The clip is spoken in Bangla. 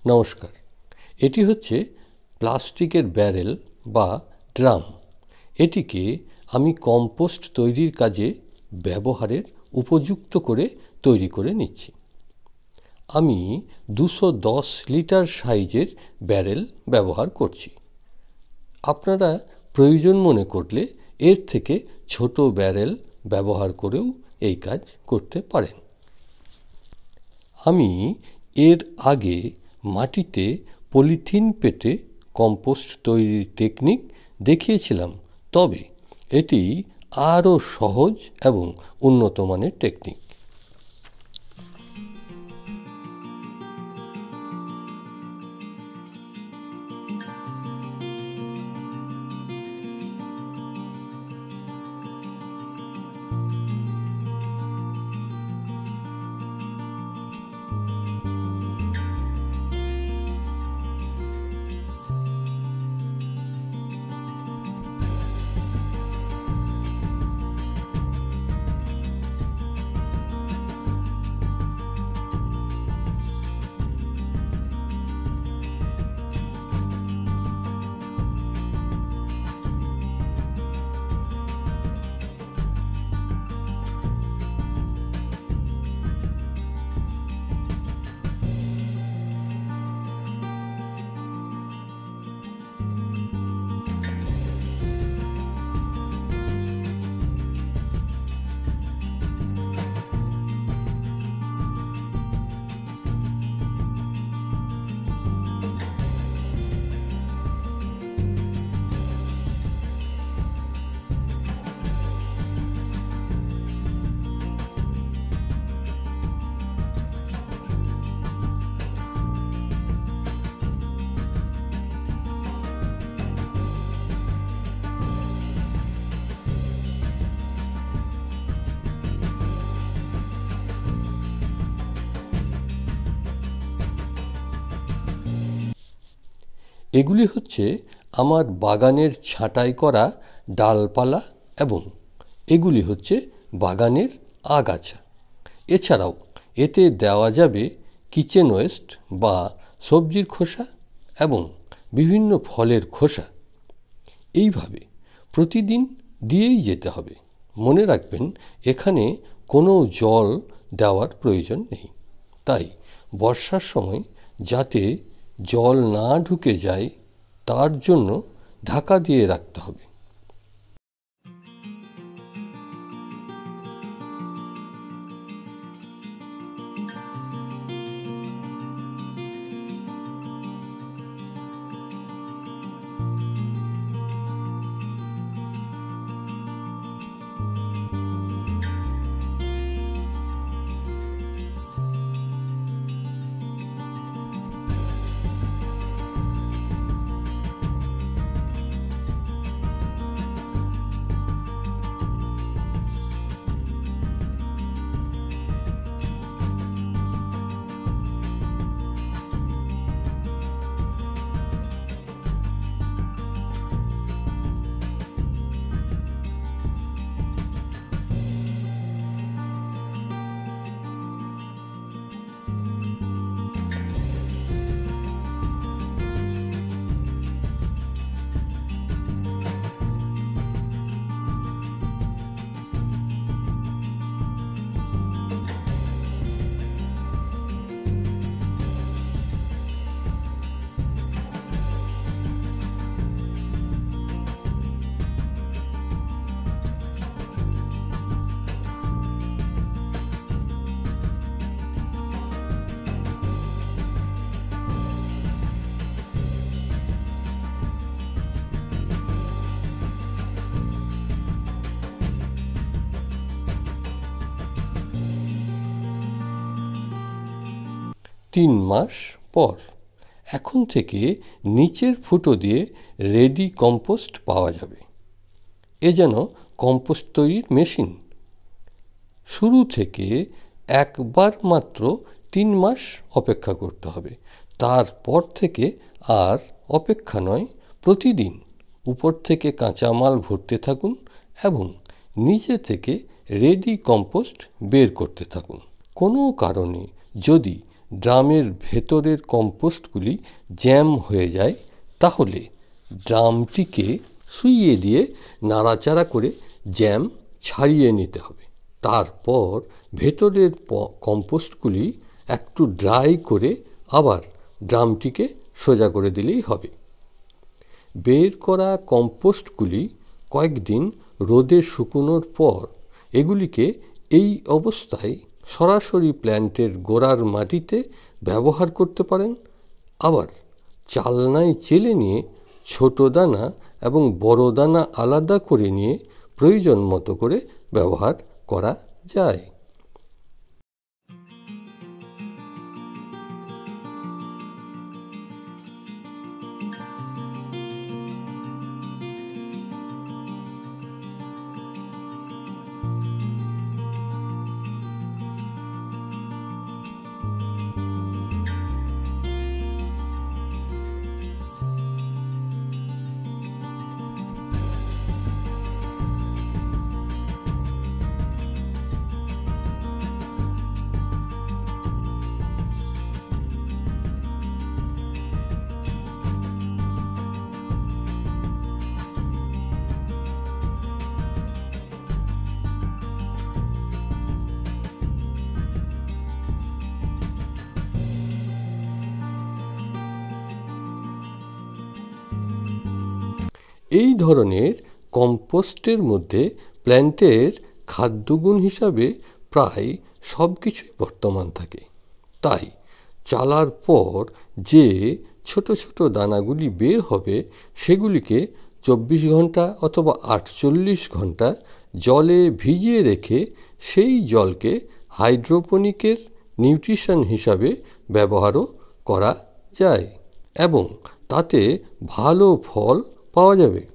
নমস্কার। এটি হচ্ছে প্লাস্টিকের ব্যারেল বা ড্রাম। এটিকে আমি কম্পোস্ট তৈরির কাজে ব্যবহারের উপযুক্ত করে তৈরি করে নিচ্ছি। আমি 210 লিটার সাইজের ব্যারেল ব্যবহার করছি। আপনারা প্রয়োজন মনে করলে এর থেকে ছোট ব্যারেল ব্যবহার করেও এই কাজ করতে পারেন। আমি এর আগে মাটিতে পলিথিন পেতে কম্পোস্ট তৈরির টেকনিক দেখিয়েছিলাম, তবে এটি আরও সহজ এবং উন্নত মানের টেকনিক। এগুলি হচ্ছে আমার বাগানের ছাঁটাই করা ডালপালা এবং এগুলি হচ্ছে বাগানের আগাছা। এছাড়াও এতে দেওয়া যাবে কিচেন ওয়েস্ট বা সবজির খোসা এবং বিভিন্ন ফলের খোসা। এইভাবে প্রতিদিন দিয়েই যেতে হবে। মনে রাখবেন, এখানে কোনো জল দেওয়ার প্রয়োজন নেই। তাই বর্ষার সময় যাতে জল না ঢুকে যায় তার জন্য ঢাকা দিয়ে রাখতে হবে। 3 মাস পর এখন থেকে নিচের ফুটো দিয়ে রেডি কম্পোস্ট পাওয়া যাবে। এ যেন কম্পোস্ট তৈরির মেশিন। শুরু থেকে একবার মাত্র 3 মাস অপেক্ষা করতে হবে। তারপর থেকে আর অপেক্ষা নয়, প্রতিদিন উপর থেকে কাঁচামাল ভরতে থাকুন এবং নিচে থেকে রেডি কম্পোস্ট বের করতে থাকুন। কোনো কারণে যদি ড্রামের ভেতরের কম্পোস্টগুলি জ্যাম হয়ে যায়, তাহলে ড্রামটিকে শুইয়ে দিয়ে নাড়াচাড়া করে জ্যাম ছাড়িয়ে নিতে হবে। তারপর ভেতরের কম্পোস্টগুলি একটু ড্রাই করে আবার ড্রামটিকে সোজা করে দিলেই হবে। বের করা কম্পোস্টগুলি কয়েকদিন রোদে শুকোনোর পর এগুলিকে এই অবস্থায় সরাসরি প্ল্যান্টের গোড়ার মাটিতে ব্যবহার করতে পারেন। আবার চালনায় চেলে নিয়ে ছোট দানা এবং বড় দানা আলাদা করে নিয়ে প্রয়োজন মতো করে ব্যবহার করা যায়। এই ধরনের কম্পোস্টের মধ্যে প্ল্যান্টের খাদ্যগুণ হিসাবে প্রায় সব কিছুই বর্তমান থাকে। তাই চালার পর যে ছোট ছোট দানাগুলি বের হবে সেগুলিকে 24 ঘন্টা অথবা 48 ঘন্টা জলে ভিজিয়ে রেখে সেই জলকে হাইড্রোপনিকের নিউট্রিশন হিসাবে ব্যবহারও করা যায় এবং তাতে ভালো ফল পাওয়া যাবে।